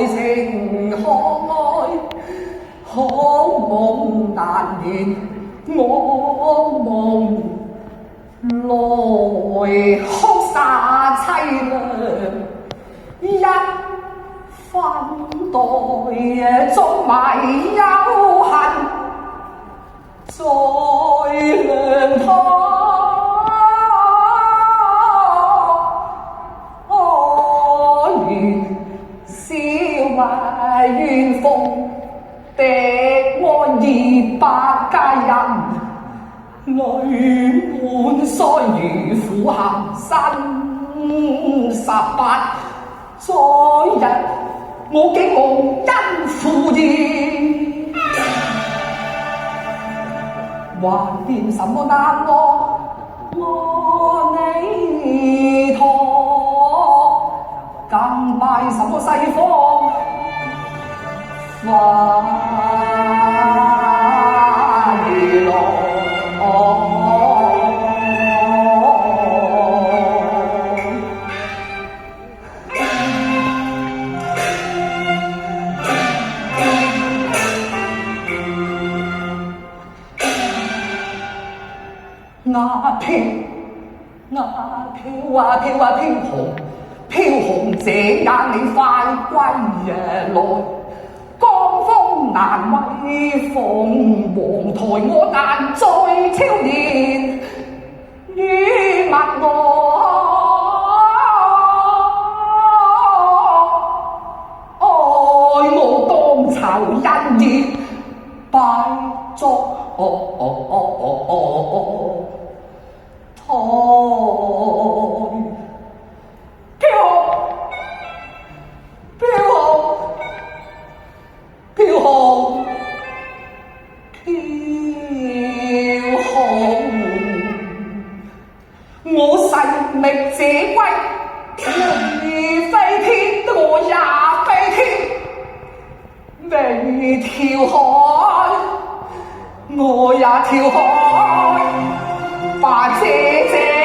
情海可夢難言，我夢來哭灑凄涼，一分代中埋憂恨，在涼堂。怨風敵安200佳人，淚滿腮如苦行身18載日，我竟無因負義，還念什麼南無阿彌陀，更拜什麼西方花如來。雅飄啊飄紅，這眼你快歸來。江風難為鳳凰台，我但在超然與物愛我當酬因意拜作台。我誓覓這歸，你非天，我也非天。你跳海，我也跳海，把姐姐。